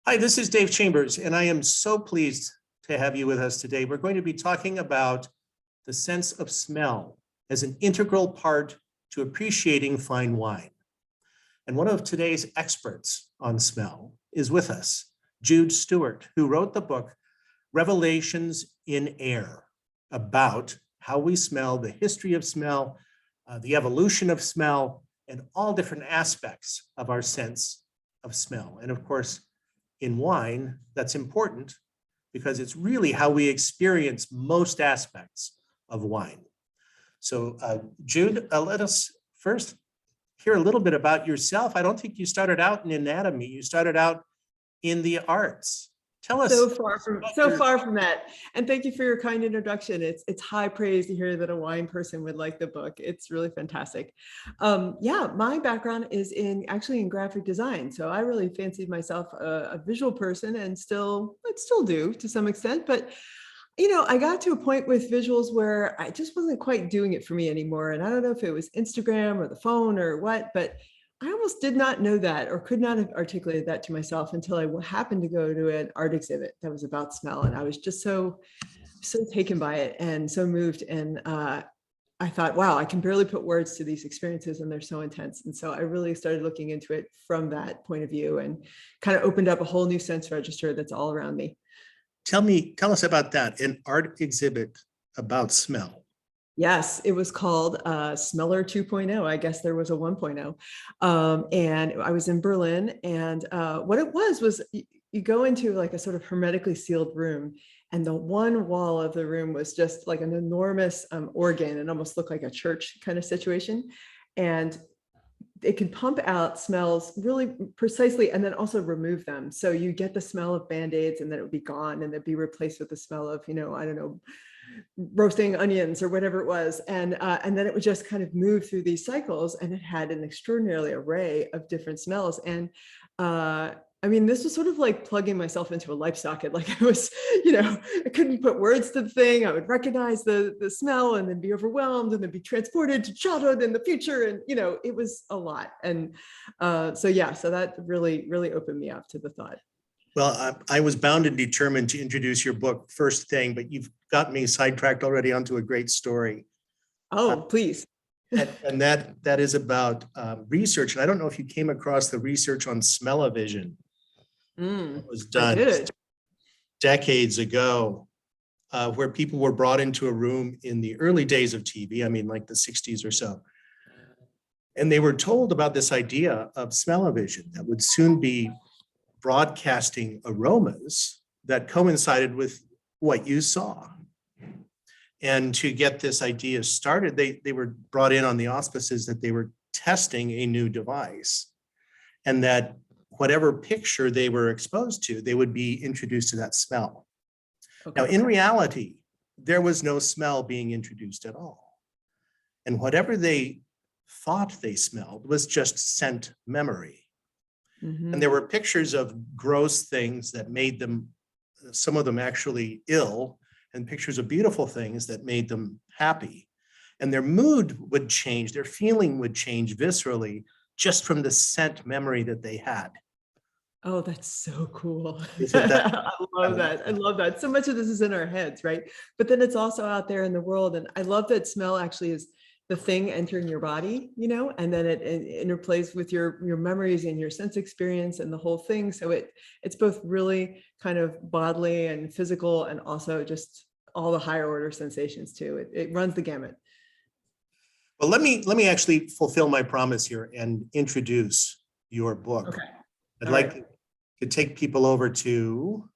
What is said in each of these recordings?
Hi, this is Dave Chambers, and I am so pleased to have you with us today. We're going to be talking about the sense of smell as an integral part to appreciating fine wine. And one of today's experts on smell is with us, Jude Stewart, who wrote the book, Revelations in Air, about how we smell, the history of smell, the evolution of smell, and all different aspects of our sense of smell. And of course, in wine, that's important because it's really how we experience most aspects of wine. So Jude, let us first hear a little bit about yourself. I don't think you started out in anatomy. You started out in the arts. Tell us. So far from that. And thank you for your kind introduction. It's high praise to hear that a wine person would like the book. It's really fantastic. Yeah, my background is actually in graphic design. So I really fancied myself a visual person and I still do to some extent. But I got to a point with visuals where I just wasn't quite doing it for me anymore. And I don't know if it was Instagram or the phone or what, but I almost did not know that or could not have articulated that to myself until I happened to go to an art exhibit that was about smell. And I was just so taken by it and so moved. And I thought, wow, I can barely put words to these experiences and they're so intense. And so I really started looking into it from that point of view and kind of opened up a whole new sense register that's all around me. Tell us about that, an art exhibit about smell. Yes, it was called Smeller 2.0. I guess there was a 1.0. And I was in Berlin. And what it was you go into like a sort of hermetically sealed room. And the one wall of the room was just like an enormous organ. It almost looked like a church kind of situation. And it could pump out smells really precisely and then also remove them. So you get the smell of Band-Aids and then it would be gone and it'd be replaced with the smell of, I don't know, roasting onions or whatever it was. And then it would just kind of move through these cycles and it had an extraordinary array of different smells. And this was sort of like plugging myself into a light socket. Like I was, I couldn't put words to the thing. I would recognize the smell and then be overwhelmed and then be transported to childhood in the future. And, it was a lot. And so that really, really opened me up to the thought. Well, I was bound and determined to introduce your book first thing, but you've got me sidetracked already onto a great story. Oh, please. And that is about research. And I don't know if you came across the research on Smellovision. It was done decades ago, where people were brought into a room in the early days of TV, like the 60s or so. And they were told about this idea of Smellovision that would soon be broadcasting aromas that coincided with what you saw. And to get this idea started, they were brought in on the auspices that they were testing a new device and that whatever picture they were exposed to, they would be introduced to that smell. Okay. Now, in reality, there was no smell being introduced at all. And whatever they thought they smelled was just scent memory. Mm-hmm. And there were pictures of gross things that made them, some of them actually ill, and pictures of beautiful things that made them happy. And their mood would change, their feeling would change viscerally just from the scent memory that they had. Oh, that's so cool. I love that. I love that. So much of this is in our heads, right? But then it's also out there in the world. And I love that smell actually is the thing entering your body, and then it interplays with your memories and your sense experience and the whole thing. So it's both really kind of bodily and physical and also just all the higher order sensations too. It runs the gamut. Well, let me actually fulfill my promise here and introduce your book. Okay. I'd like to take people over to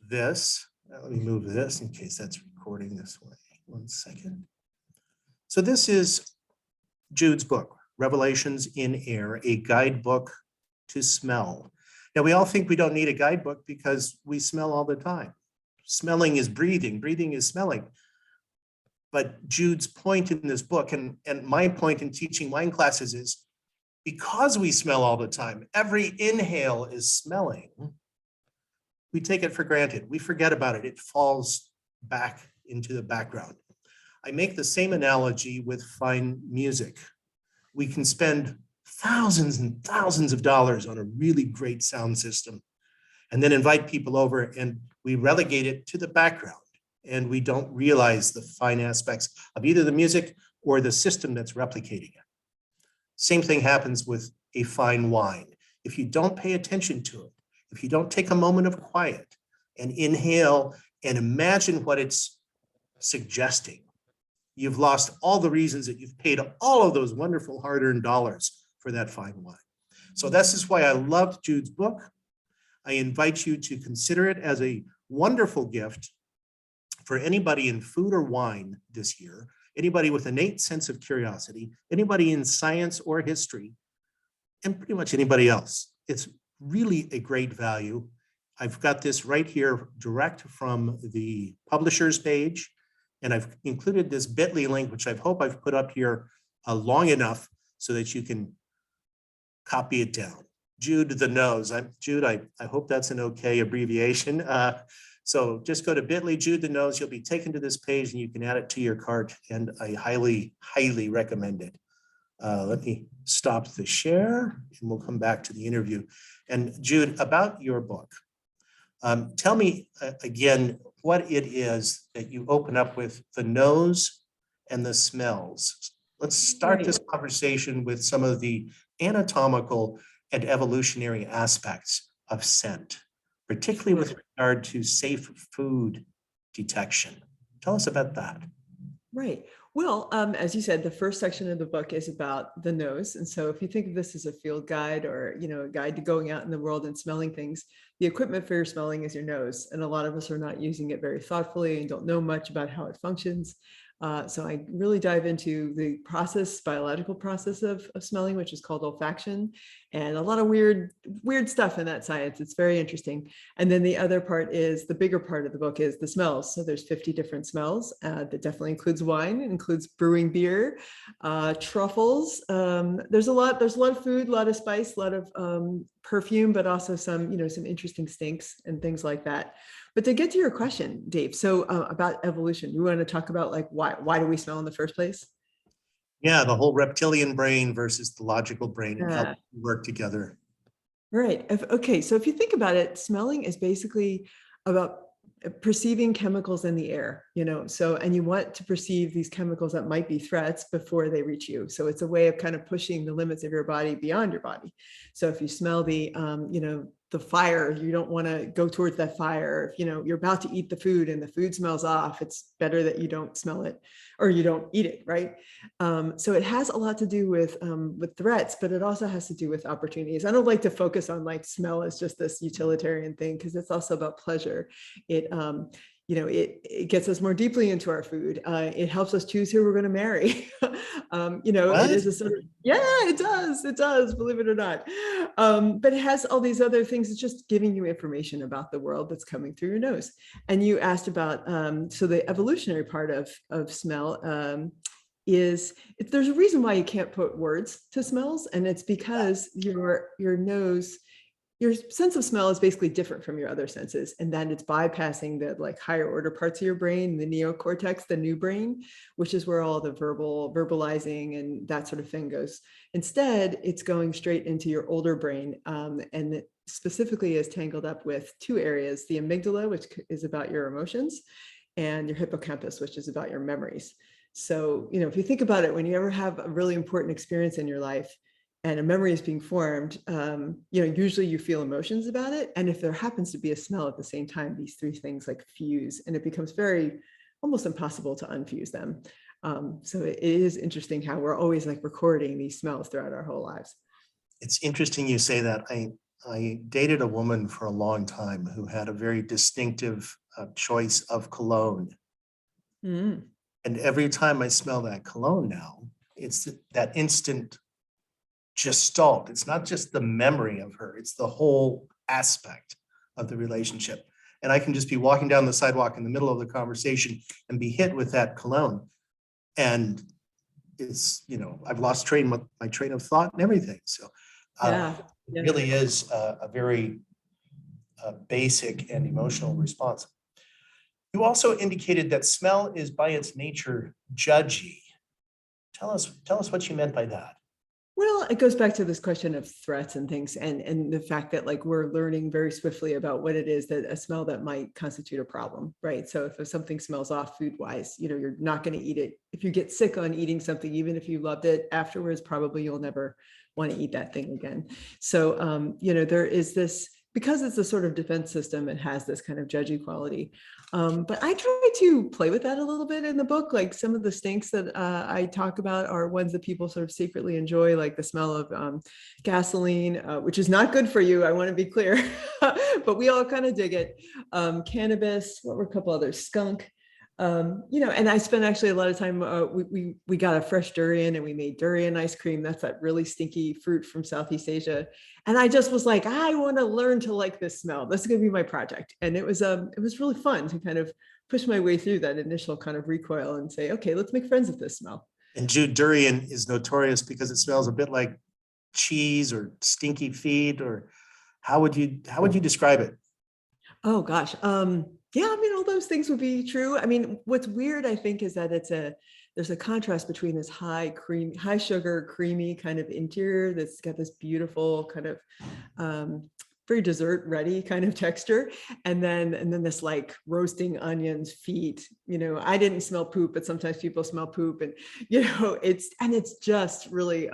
this. Let me move this in case that's recording this way. 1 second. So this is Jude's book, Revelations in Air, a guidebook to smell. Now, we all think we don't need a guidebook because we smell all the time. Smelling is breathing, breathing is smelling. But Jude's point in this book, and my point in teaching wine classes is, because we smell all the time, every inhale is smelling, we take it for granted. We forget about it. It falls back into the background. I make the same analogy with fine music. We can spend thousands and thousands of dollars on a really great sound system, and then invite people over and we relegate it to the background. And we don't realize the fine aspects of either the music or the system that's replicating it. Same thing happens with a fine wine. If you don't pay attention to it, if you don't take a moment of quiet and inhale and imagine what it's suggesting, you've lost all the reasons that you've paid all of those wonderful hard-earned dollars for that fine wine. So this is why I loved Jude's book. I invite you to consider it as a wonderful gift for anybody in food or wine this year, anybody with an innate sense of curiosity, anybody in science or history, and pretty much anybody else. It's really a great value. I've got this right here direct from the publisher's page, and I've included this bit.ly link, which I hope I've put up here long enough so that you can copy it down. Jude the Nose. Jude, I hope that's an okay abbreviation. So just go to bit.ly, Jude the Nose. You'll be taken to this page and you can add it to your cart, and I highly, highly recommend it. Let me stop the share and we'll come back to the interview. And Jude, about your book, tell me again what it is that you open up with the nose and the smells. Let's start this conversation with some of the anatomical and evolutionary aspects of scent, particularly with regard to safe food detection. Tell us about that. Right. Well, as you said, the first section of the book is about the nose. And so if you think of this as a field guide or, a guide to going out in the world and smelling things, the equipment for your smelling is your nose. And a lot of us are not using it very thoughtfully and don't know much about how it functions. So I really dive into the biological process of smelling, which is called olfaction, and a lot of weird stuff in that science. It's very interesting. And then the other part is, the bigger part of the book is the smells. So there's 50 different smells. That definitely includes wine, it includes brewing beer, truffles. There's a lot of food, a lot of spice, a lot of perfume, but also some interesting stinks and things like that. But to get to your question, Dave, so about evolution, you want to talk about like why do we smell in the first place? Yeah, the whole reptilian brain versus the logical brain and how they work together. Right. Okay. So if you think about it, smelling is basically about perceiving chemicals in the air, and you want to perceive these chemicals that might be threats before they reach you. So it's a way of kind of pushing the limits of your body beyond your body. So if you smell the fire, you don't want to go towards that fire. If you're about to eat the food and the food smells off, it's better that you don't smell it or you don't eat it, right? So it has a lot to do with threats, but it also has to do with opportunities. I don't like to focus on like smell as just this utilitarian thing, because it's also about pleasure. It gets us more deeply into our food. It helps us choose who we're going to marry. It is a sort of, it does, believe it or not. But it has all these other things. It's just giving you information about the world that's coming through your nose. And you asked about, so the evolutionary part of smell is, there's a reason why you can't put words to smells. And it's because your nose, your sense of smell is basically different from your other senses, and then it's bypassing the like higher order parts of your brain, the neocortex, the new brain, which is where all the verbalizing and that sort of thing goes. Instead, it's going straight into your older brain, and it specifically is tangled up with two areas: the amygdala, which is about your emotions, and your hippocampus, which is about your memories. So, if you think about it, when you ever have a really important experience in your life, and a memory is being formed, usually you feel emotions about it. And if there happens to be a smell at the same time, these three things like fuse, and it becomes almost impossible to unfuse them. So it is interesting how we're always like recording these smells throughout our whole lives. It's interesting you say that. I dated a woman for a long time who had a very distinctive choice of cologne. Mm. And every time I smell that cologne now, it's that instant gestalt. It's not just the memory of her, it's the whole aspect of the relationship. And I can just be walking down the sidewalk in the middle of the conversation and be hit with that cologne. And it's, I've lost my train of thought and everything. So it really is a very basic and emotional response. You also indicated that smell is by its nature judgy. Tell us what you meant by that. Well, it goes back to this question of threats and things, and the fact that like we're learning very swiftly about what it is that a smell that might constitute a problem, right? So if something smells off food wise, you're not going to eat it. If you get sick on eating something, even if you loved it afterwards, probably you'll never want to eat that thing again. So there is this, because it's a sort of defense system, it has this kind of judgy quality. But I try to play with that a little bit in the book. Like some of the stinks that I talk about are ones that people sort of secretly enjoy, like the smell of gasoline, which is not good for you. I want to be clear, but we all kind of dig it. Cannabis, what were a couple others? Skunk. And I spent actually a lot of time, we got a fresh durian and we made durian ice cream. That's that really stinky fruit from Southeast Asia. And I just was like, I want to learn to like this smell. This is going to be my project. And it was really fun to kind of push my way through that initial kind of recoil and say, okay, let's make friends with this smell. And Jude, durian is notorious because it smells a bit like cheese or stinky feet, or how would you describe it? Oh gosh. Yeah, I mean, all those things would be true. I mean, what's weird, I think, is that there's a contrast between this high sugar, creamy kind of interior that's got this beautiful kind of very dessert ready kind of texture. And then this like roasting onions, feet, I didn't smell poop, but sometimes people smell poop, and it's just really,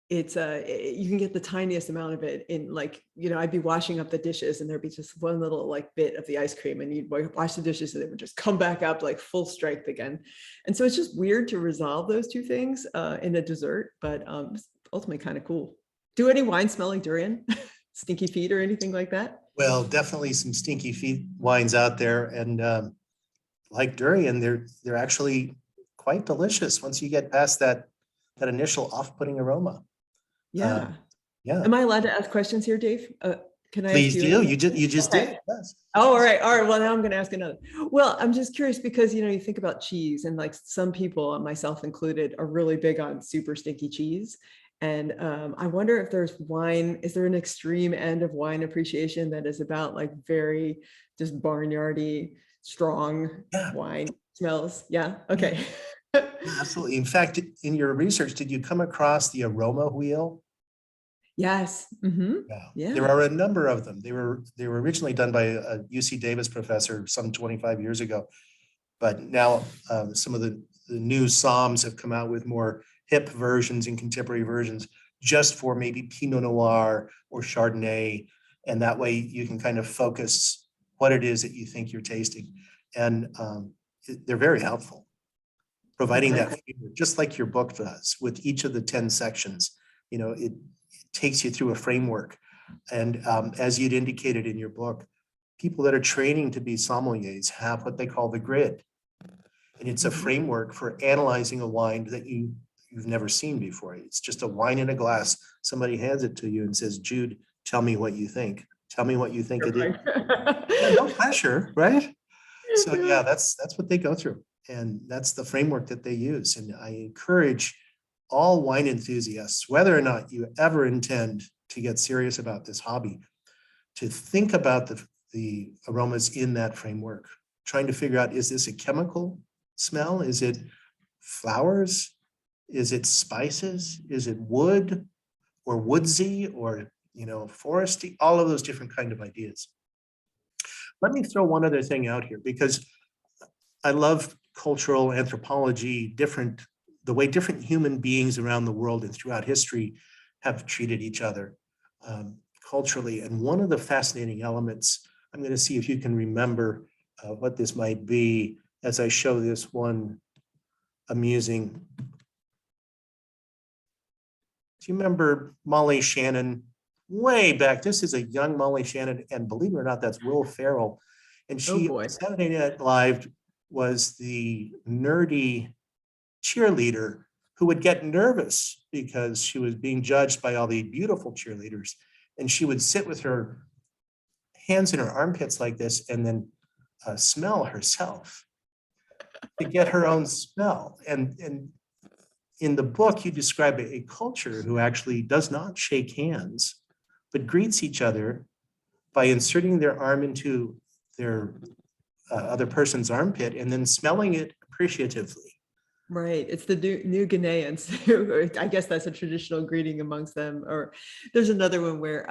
you can get the tiniest amount of it in, like, I'd be washing up the dishes and there'd be just one little like bit of the ice cream, and you'd wash the dishes and it would just come back up like full strength again. And so it's just weird to resolve those two things in a dessert, but it's ultimately kind of cool. Do any wine smell like durian? Stinky feet or anything like that? Well, definitely some stinky feet wines out there, and like durian, they're actually quite delicious once you get past that initial off-putting aroma. Yeah. Yeah. Am I allowed to ask questions here, Dave? Can I? Please do. You just okay. did. Yes. Oh, all right. Well, now I'm going to ask another. Well, I'm just curious because, you think about cheese, and like some people, myself included, are really big on super stinky cheese. And I wonder if there's wine, is there an extreme end of wine appreciation that is about like very just barnyardy, strong wine smells? Yeah. Okay. Absolutely. In fact, in your research, did you come across the aroma wheel? Yes. Mm-hmm. Yeah. There are a number of them. They were originally done by a UC Davis professor some 25 years ago, but now some of the new somms have come out with more hip versions and contemporary versions just for maybe Pinot Noir or Chardonnay, and that way you can kind of focus what it is that you think you're tasting, and they're very helpful, providing that flavor, just like your book does with each of the 10 sections. It takes you through a framework. And as you'd indicated in your book, people that are training to be sommeliers have what they call the grid. And it's a framework for analyzing a wine that you've never seen before. It's just a wine in a glass. Somebody hands it to you and says, Jude, tell me what you think. Tell me what you think it is. Yeah, no pressure, right? So yeah, that's what they go through. And that's the framework that they use. And I encourage all wine enthusiasts, whether or not you ever intend to get serious about this hobby, to think about the aromas in that framework, trying to figure out, is this a chemical smell? Is it flowers? Is it spices? Is it wood or woodsy or, foresty? All of those different kind of ideas. Let me throw one other thing out here, because I love cultural anthropology, the way different human beings around the world and throughout history have treated each other culturally. And one of the fascinating elements, I'm going to see if you can remember what this might be as I show this one amusing. Do you remember Molly Shannon way back? This is a young Molly Shannon, and believe it or not, that's Will Ferrell. And she, Saturday Night Live, was the nerdy cheerleader who would get nervous because she was being judged by all the beautiful cheerleaders. And she would sit with her hands in her armpits like this and then smell herself to get her own smell. And in the book, you describe a culture who actually does not shake hands, but greets each other by inserting their arm into their other person's armpit and then smelling it appreciatively. Right. It's the New Guineans. Who I guess that's a traditional greeting amongst them. Or there's another one where,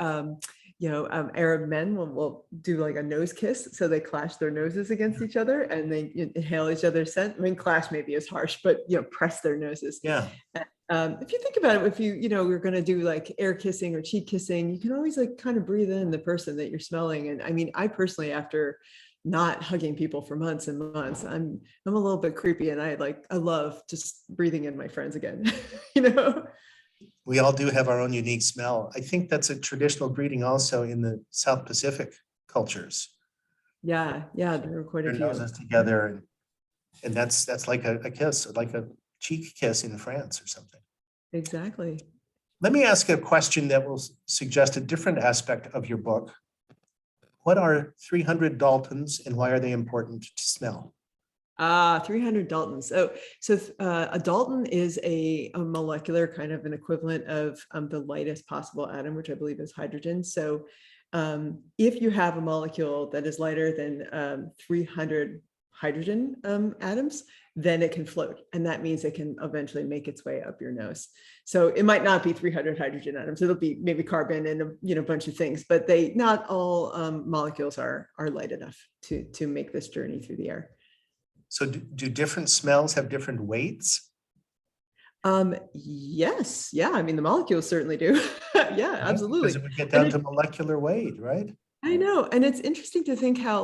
Arab men will do like a nose kiss. So they clash their noses against each other and they inhale each other's scent. I mean, clash maybe is harsh, but, press their noses. Yeah. If you think about it, if we're going to do like air kissing or cheek kissing, you can always like kind of breathe in the person that you're smelling. And I mean, I personally, after not hugging people for months and months, I'm a little bit creepy, and I love just breathing in my friends again. We all do have our own unique smell. I think that's a traditional greeting also in the South Pacific cultures. Yeah, there are quite a Their few. noses together, and that's like a kiss, like a cheek kiss in France or something. Exactly. Let me ask a question that will suggest a different aspect of your book. What are 300 Daltons and why are they important to smell? 300 Daltons. So a Dalton is a molecular kind of an equivalent of the lightest possible atom, which I believe is hydrogen. So if you have a molecule that is lighter than 300 hydrogen atoms, then it can float. And that means it can eventually make its way up your nose. So it might not be 300 hydrogen atoms. It'll be maybe carbon and a bunch of things, but not all molecules are light enough to make this journey through the air. So do different smells have different weights? Yes. Yeah. I mean, the molecules certainly do. Yeah, absolutely. Because it would get down to molecular weight, right? I know. And it's interesting to think how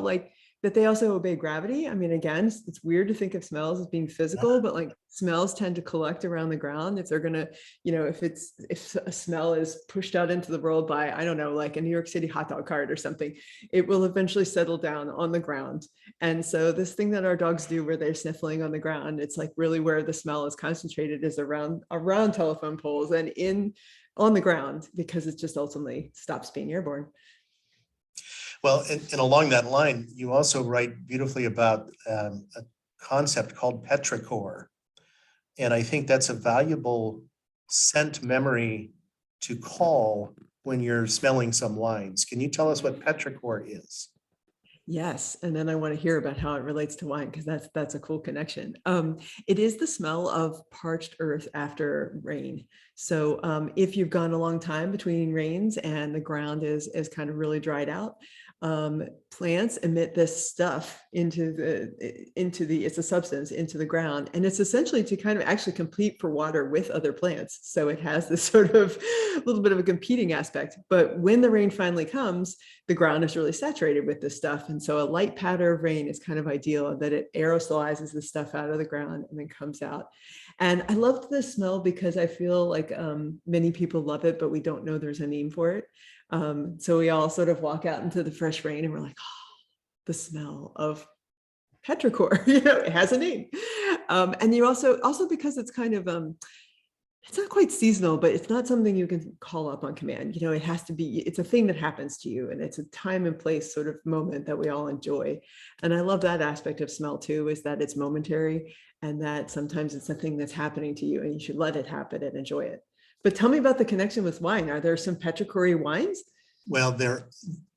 that they also obey gravity. I mean, again, it's weird to think of smells as being physical, but like smells tend to collect around the ground. If they're going to, if a smell is pushed out into the world by, I don't know, like a New York City hot dog cart or something, it will eventually settle down on the ground. And so this thing that our dogs do where they're sniffling on the ground, it's like really where the smell is concentrated is around telephone poles and on the ground, because it just ultimately stops being airborne. Well, and along that line, you also write beautifully about a concept called petrichor. And I think that's a valuable scent memory to call when you're smelling some wines. Can you tell us what petrichor is? Yes, and then I want to hear about how it relates to wine, because that's a cool connection. It is the smell of parched earth after rain. So if you've gone a long time between rains and the ground is kind of really dried out, plants emit this stuff into it's a substance into the ground, and it's essentially to kind of actually compete for water with other plants. So it has this sort of little bit of a competing aspect. But when the rain finally comes, the ground is really saturated with this stuff, and so a light patter of rain is kind of ideal, that it aerosolizes the stuff out of the ground and then comes out. And I loved the smell because I feel like many people love it, but we don't know there's a name for it. So we all sort of walk out into the fresh rain and we're like, oh, the smell of petrichor, it has a name. And you also because it's kind of, it's not quite seasonal, but it's not something you can call up on command. It has to be, it's a thing that happens to you, and it's a time and place sort of moment that we all enjoy. And I love that aspect of smell too, is that it's momentary and that sometimes it's a thing that's happening to you and you should let it happen and enjoy it. But tell me about the connection with wine. Are there some petrichor wines? Well,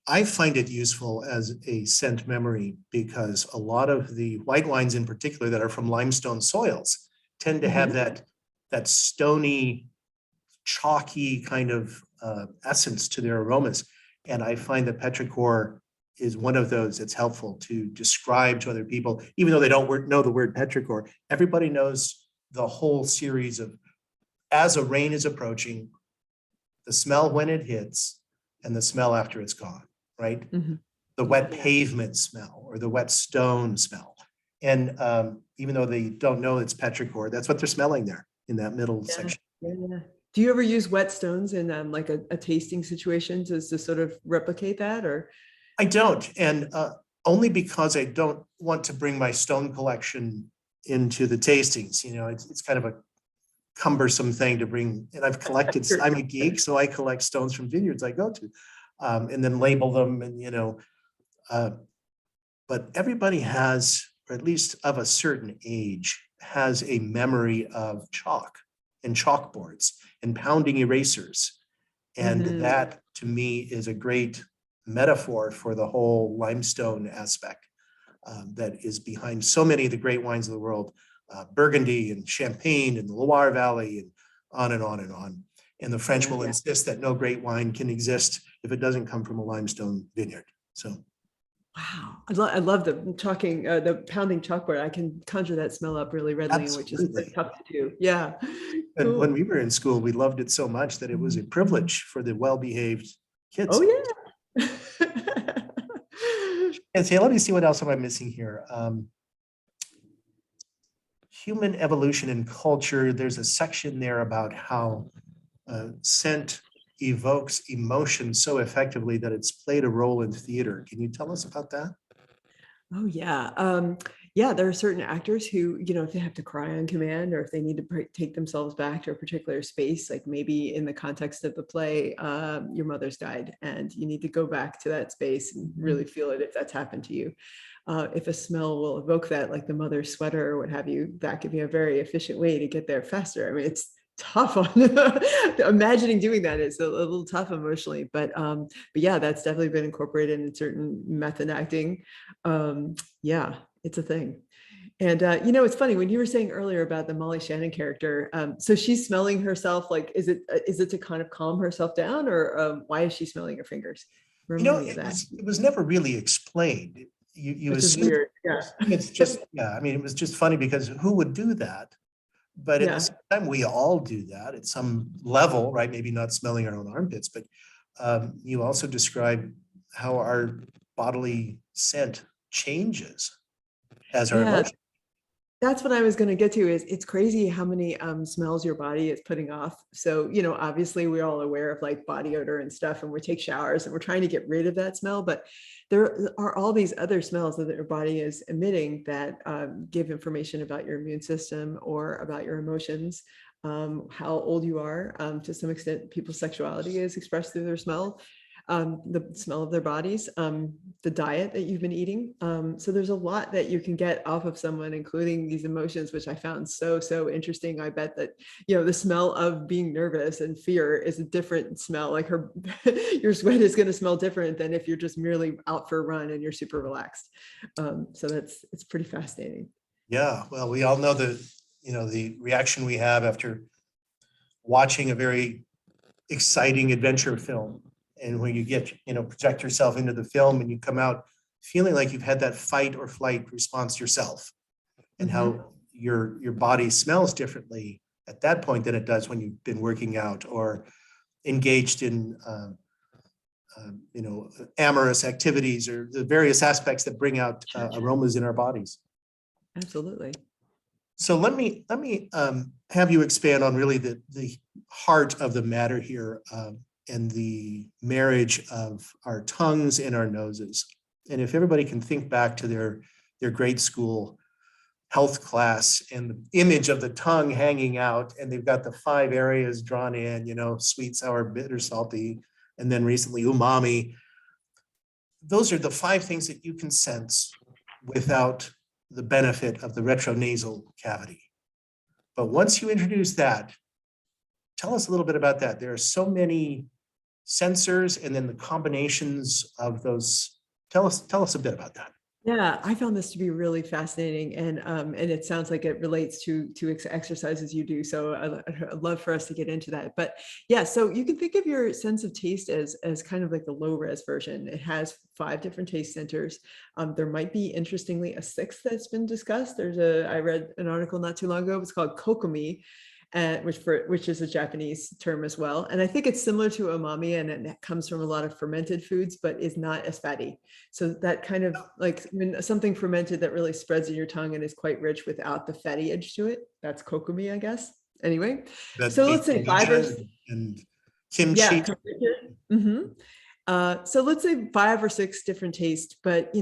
I find it useful as a scent memory because a lot of the white wines in particular that are from limestone soils tend to have that stony, chalky kind of essence to their aromas. And I find that petrichor is one of those that's helpful to describe to other people, even though they don't know the word petrichor. Everybody knows the whole series of, as a rain is approaching, the smell when it hits and the smell after it's gone, right? Mm-hmm. The wet pavement smell or the wet stone smell. And even though they don't know it's petrichor, that's what they're smelling there in that middle section. Yeah. Do you ever use wet stones in like a tasting situation to sort of replicate that, or? I don't, and only because I don't want to bring my stone collection into the tastings. It's kind of a cumbersome thing to bring, and I've collected. I'm a geek, so I collect stones from vineyards I go to, and then label them, and but everybody has, or at least of a certain age, has a memory of chalk and chalkboards and pounding erasers. And that to me is a great metaphor for the whole limestone aspect that is behind so many of the great wines of the world. Burgundy and Champagne and the Loire Valley and on and on and on. And the French will insist that no great wine can exist if it doesn't come from a limestone vineyard. So. Wow, I love the pounding chalkboard. I can conjure that smell up really readily, which is tough to do. Yeah. And cool. when we were in school, we loved it so much that it was a privilege for the well-behaved kids. Oh yeah. And say, let me see what else am I missing here. Human evolution and culture. There's a section there about how scent evokes emotion so effectively that it's played a role in theater. Can you tell us about that? Oh yeah. Yeah, there are certain actors who, if they have to cry on command or if they need to take themselves back to a particular space, like maybe in the context of the play, your mother's died and you need to go back to that space and really feel it if that's happened to you. If a smell will evoke that, like the mother's sweater or what have you, that could be a very efficient way to get there faster. I mean, it's tough on imagining doing that is a little tough emotionally, but yeah, that's definitely been incorporated in certain method acting. Yeah, it's a thing. And it's funny when you were saying earlier about the Molly Shannon character. So she's smelling herself. Like, is it to kind of calm herself down, or why is she smelling her fingers? Remind me of that. It was never really explained. You assume weird. Yeah. It's just I mean, it was just funny because who would do that? But at the same time, we all do that at some level, right? Maybe not smelling our own armpits, but you also describe how our bodily scent changes as our emotions. That's what I was going to get to. Is it's crazy how many smells your body is putting off. So, obviously we're all aware of like body odor and stuff, and we take showers and we're trying to get rid of that smell. But there are all these other smells that your body is emitting that give information about your immune system or about your emotions, how old you are. To some extent, people's sexuality is expressed through their smell. The smell of their bodies, the diet that you've been eating. So there's a lot that you can get off of someone, including these emotions, which I found so interesting. I bet that, the smell of being nervous and fear is a different smell. Like your sweat is going to smell different than if you're just merely out for a run and you're super relaxed. So it's pretty fascinating. Yeah. Well, we all know the reaction we have after watching a very exciting adventure film. And when you get, project yourself into the film and you come out feeling like you've had that fight or flight response yourself, and how your body smells differently at that point than it does when you've been working out or engaged in, amorous activities or the various aspects that bring out aromas in our bodies. Absolutely. So let me have you expand on really the heart of the matter here. And the marriage of our tongues and our noses. And if everybody can think back to their grade school health class and the image of the tongue hanging out, and they've got the 5 areas drawn in, sweet, sour, bitter, salty, and then recently umami. Those are the 5 things that you can sense without the benefit of the retronasal cavity. But once you introduce that, tell us a little bit about that. There are so many sensors and then the combinations of those. Tell us a bit about that. Yeah, I found this to be really fascinating, and it sounds like it relates to exercises you do. So I'd love for us to get into that. But yeah, so you can think of your sense of taste as kind of like the low res version. It has 5 different taste centers. There might be, interestingly, a 6th that's been discussed. I read an article not too long ago. It's called kokomi. Which is a Japanese term as well. And I think it's similar to umami, and it comes from a lot of fermented foods, but is not as fatty. So that kind of like something fermented that really spreads in your tongue and is quite rich without the fatty edge to it. That's kokomi, I guess. Anyway, so let's say 5 and kimchi. Yeah. So let's say 5 or 6 different tastes, but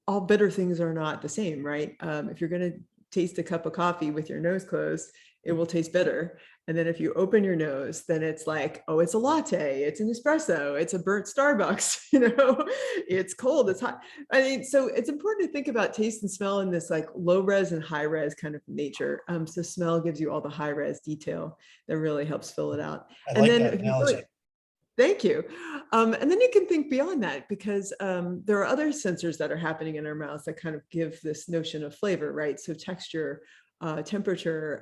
all bitter things are not the same, right? If you're going to taste a cup of coffee with your nose closed, it will taste bitter. And then if you open your nose, then it's like, oh, it's a latte, it's an espresso, it's a burnt Starbucks, it's cold, it's hot. I mean, so it's important to think about taste and smell in this like low res and high res kind of nature. So smell gives you all the high res detail that really helps fill it out. I like that analogy. Thank you. And then you can think beyond that, because there are other sensors that are happening in our mouths that kind of give this notion of flavor, right? So texture, temperature,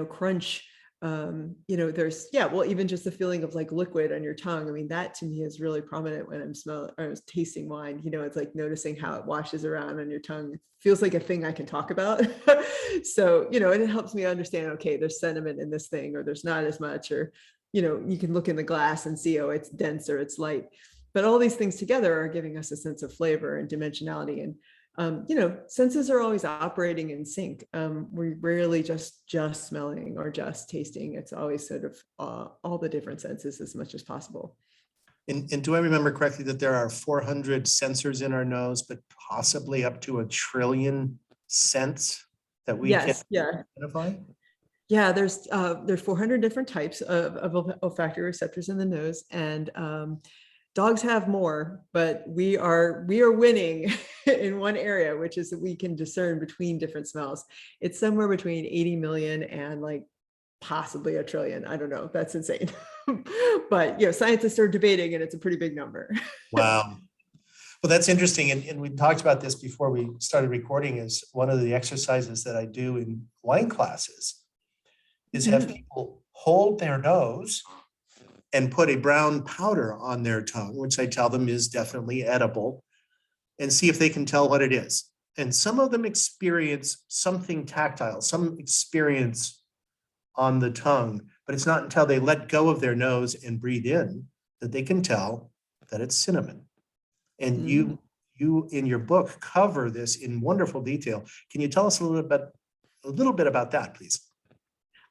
crunch, there's, well, even just the feeling of like liquid on your tongue. I mean, that to me is really prominent when I was tasting wine. It's like noticing how it washes around on your tongue. It feels like a thing I can talk about. So, and it helps me understand, okay, there's cinnamon in this thing, or there's not as much, or you can look in the glass and see, oh, it's dense or it's light. But all these things together are giving us a sense of flavor and dimensionality. And, senses are always operating in sync. We're rarely just smelling or just tasting. It's always sort of all the different senses as much as possible. And do I remember correctly that there are 400 sensors in our nose, but possibly up to 1 trillion scents that we can identify? Yeah, there's 400 different types of olfactory receptors in the nose, and dogs have more, but we are winning in one area, which is that we can discern between different smells. It's somewhere between 80 million and like possibly 1 trillion. I don't know. That's insane. But scientists are debating, and it's a pretty big number. Wow. Well, that's interesting. And we talked about this before we started recording. Is one of the exercises that I do in wine classes is have people hold their nose and put a brown powder on their tongue, which I tell them is definitely edible, and see if they can tell what it is. And some of them experience something tactile, some experience on the tongue, but it's not until they let go of their nose and breathe in that they can tell that it's cinnamon. And you in your book cover this in wonderful detail. Can you tell us a little bit about that, please?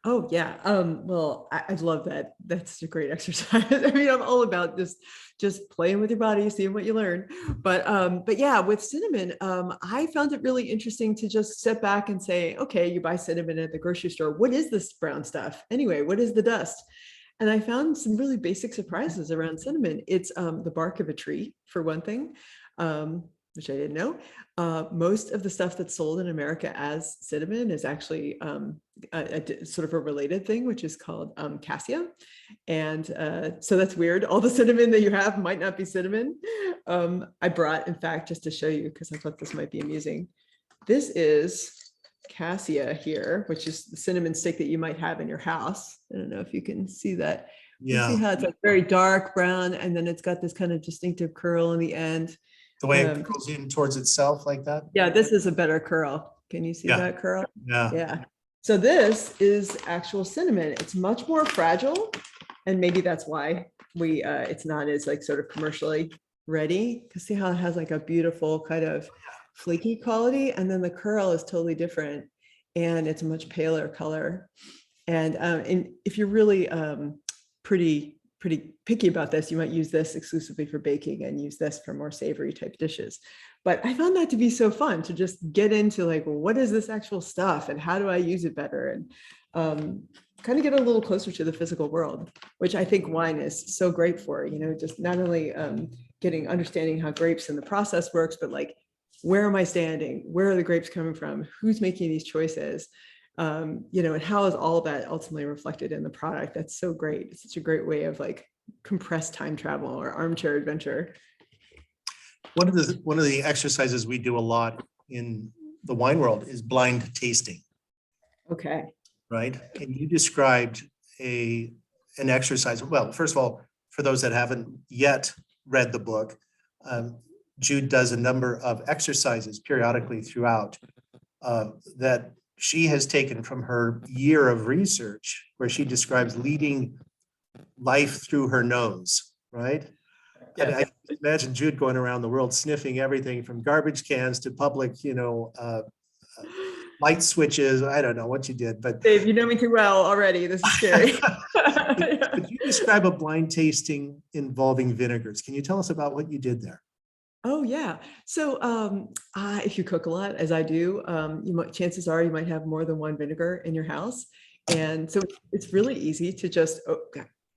Oh yeah. Well, I love that. That's a great exercise. I mean, I'm all about just playing with your body, seeing what you learn. But yeah, with cinnamon, I found it really interesting to just step back and say, okay, you buy cinnamon at the grocery store. What is this brown stuff? Anyway, what is the dust? And I found some really basic surprises around cinnamon. It's the bark of a tree, for one thing, which I didn't know. Most of the stuff that's sold in America as cinnamon is actually sort of a related thing, which is called cassia. And so that's weird. All the cinnamon that you have might not be cinnamon. I brought, in fact, just to show you, because I thought this might be amusing. This is cassia here, which is the cinnamon stick that you might have in your house. I don't know if you can see that. Yeah. You see how it's like very dark brown, and then it's got this kind of distinctive curl in the end. The way it curls in towards itself like that? Yeah, this is a better curl. Can you see that curl? Yeah. Yeah. So this is actual cinnamon. It's much more fragile, and maybe that's why it's not as like sort of commercially ready. Because see how it has like a beautiful kind of flaky quality, and then the curl is totally different, and it's a much paler color. And if you're really pretty picky about this, you might use this exclusively for baking and use this for more savory type dishes. But I found that to be so fun to just get into like, well, what is this actual stuff and how do I use it better? And kind of get a little closer to the physical world, which I think wine is so great for, just not only understanding how grapes and the process works, but like, where am I standing? Where are the grapes coming from? Who's making these choices? And how is all that ultimately reflected in the product? That's so great. It's such a great way of like compressed time travel or armchair adventure. One of the exercises we do a lot in the wine world is blind tasting. Okay. Right. And you described an exercise. Well, first of all, for those that haven't yet read the book, Jude does a number of exercises periodically throughout that she has taken from her year of research, where she describes leading life through her nose, right? Yeah. And I can imagine Jude going around the world sniffing everything from garbage cans to public, light switches. I don't know what you did, but Dave, you know me too well already. This is scary. Could you describe a blind tasting involving vinegars? Can you tell us about what you did there? Oh yeah. So if you cook a lot, as I do, chances are you might have more than one vinegar in your house. And so it's really easy to just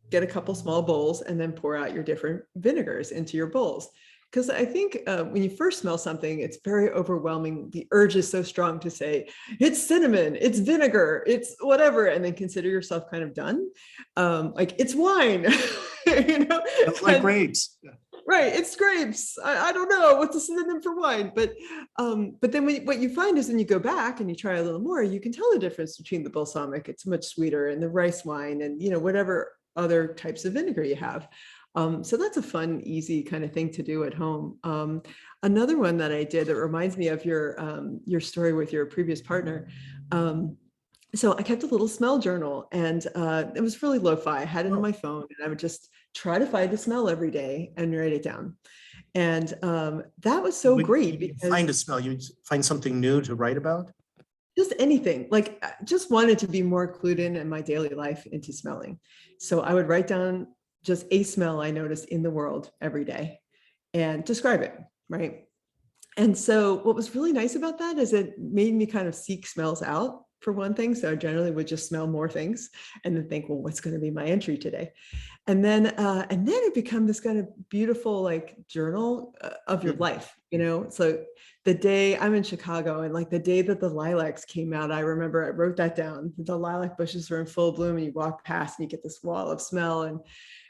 get a couple small bowls and then pour out your different vinegars into your bowls. Because I think when you first smell something, it's very overwhelming. The urge is so strong to say, it's cinnamon, it's vinegar, it's whatever, and then consider yourself kind of done. Like it's wine, you know? Smells like grapes. Yeah. Right, it's grapes. I don't know what's a synonym for wine, but then what you find is when you go back and you try a little more, you can tell the difference between the balsamic, it's much sweeter, and the rice wine, and whatever other types of vinegar you have. So that's a fun, easy kind of thing to do at home. Another one that I did that reminds me of your story with your previous partner. So I kept a little smell journal, and it was really lo-fi. I had it on my phone, and I would just try to find a smell every day and write it down. And that was so great. You find a smell, you find something new to write about? Just anything. Like, I just wanted to be more clued in my daily life into smelling. So I would write down just a smell I noticed in the world every day and describe it, right? And so what was really nice about that is it made me kind of seek smells out, for one thing. So I generally would just smell more things and then think, well, what's going to be my entry today? And then it became this kind of beautiful like journal of your life, So the day I'm in Chicago, and like the day that the lilacs came out, I remember I wrote that down. The lilac bushes were in full bloom, and you walk past and you get this wall of smell, and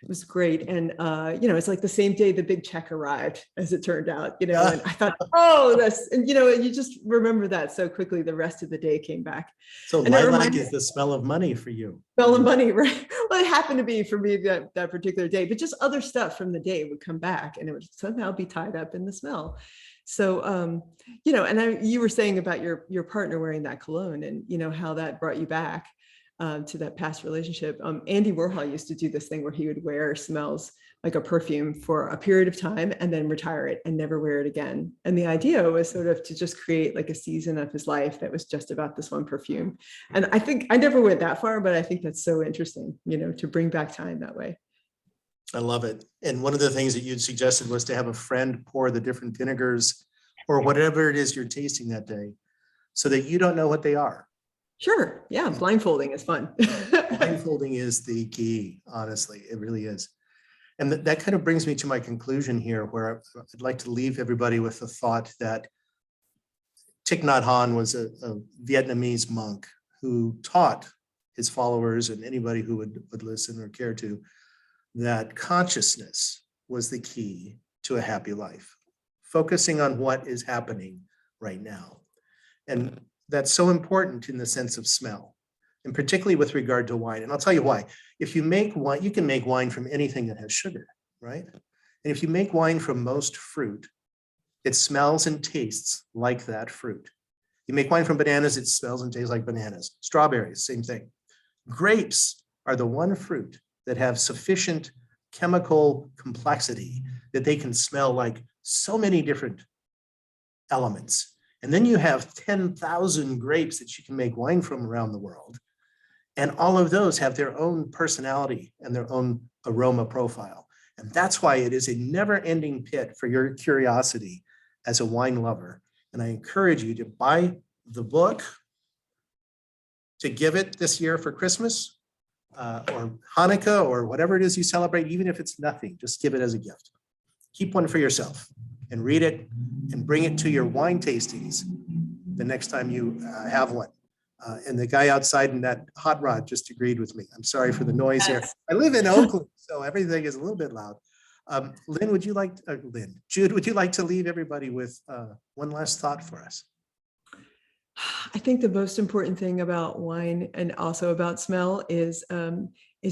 it was great. And it's like the same day the big check arrived, as it turned out, and I thought, oh, and you just remember that so quickly. The rest of the day came back. So and lilac is the smell of money for you. Smell of money, right? Well, it happened to be for me that particular day, but just other stuff from the day would come back, and it would somehow be tied up in the smell. So, and you were saying about your partner wearing that cologne, and how that brought you back to that past relationship. Andy Warhol used to do this thing where he would wear smells like a perfume for a period of time and then retire it and never wear it again. And the idea was sort of to just create like a season of his life that was just about this one perfume. And I think I never went that far, but I think that's so interesting, to bring back time that way. I love it. And one of the things that you'd suggested was to have a friend pour the different vinegars or whatever it is you're tasting that day so that you don't know what they are. Sure. Yeah. Blindfolding is fun. Blindfolding is the key. Honestly, it really is. And that kind of brings me to my conclusion here, where I'd like to leave everybody with the thought that Thich Nhat Hanh was a Vietnamese monk who taught his followers and anybody who would listen or care to, that consciousness was the key to a happy life, focusing on what is happening right now. And that's so important in the sense of smell, and particularly with regard to wine. And I'll tell you why. If you make wine, you can make wine from anything that has sugar, right? And if you make wine from most fruit, it smells and tastes like that fruit. You make wine from bananas, it smells and tastes like bananas. Strawberries, same thing. Grapes are the one fruit that have sufficient chemical complexity that they can smell like so many different elements. And then you have 10,000 grapes that you can make wine from around the world. And all of those have their own personality and their own aroma profile. And that's why it is a never-ending pit for your curiosity as a wine lover. And I encourage you to buy the book, to give it this year for Christmas, or Hanukkah, or whatever it is you celebrate, even if it's nothing, just give it as a gift. Keep one for yourself and read it and bring it to your wine tastings the next time you have one. And the guy outside in that hot rod just agreed with me. I'm sorry for the noise here. I live in Oakland, so everything is a little bit loud. Jude, would you like to leave everybody with one last thought for us? I think the most important thing about wine and also about smell is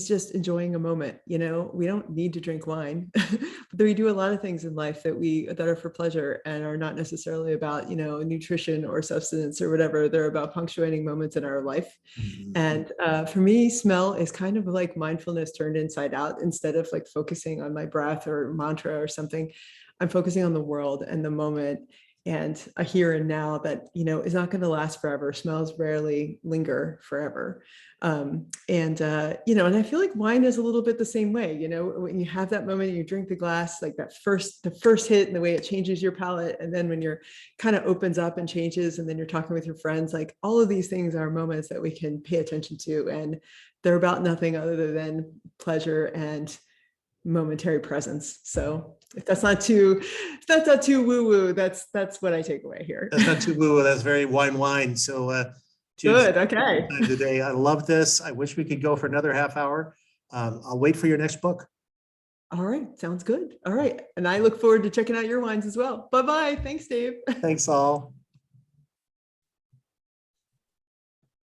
just enjoying a moment. We don't need to drink wine, but we do a lot of things in life that are for pleasure and are not necessarily about, nutrition or substance or whatever. They're about punctuating moments in our life. Mm-hmm. And for me, smell is kind of like mindfulness turned inside out. Instead of like focusing on my breath or mantra or something, I'm focusing on the world and the moment and a here and now that, is not going to last forever. Smells rarely linger forever. And I feel like wine is a little bit the same way, when you have that moment, you drink the glass, like the first hit and the way it changes your palate. And then when you're kind of opens up and changes, and then you're talking with your friends, like all of these things are moments that we can pay attention to. And they're about nothing other than pleasure and momentary presence. So if that's not too woo-woo, that's what I take away here. That's not too woo. That's very wine. So Good. Okay. Today. I love this. I wish we could go for another half hour. I'll wait for your next book. All right. Sounds good. All right. And I look forward to checking out your wines as well. Bye-bye. Thanks, Dave. Thanks all.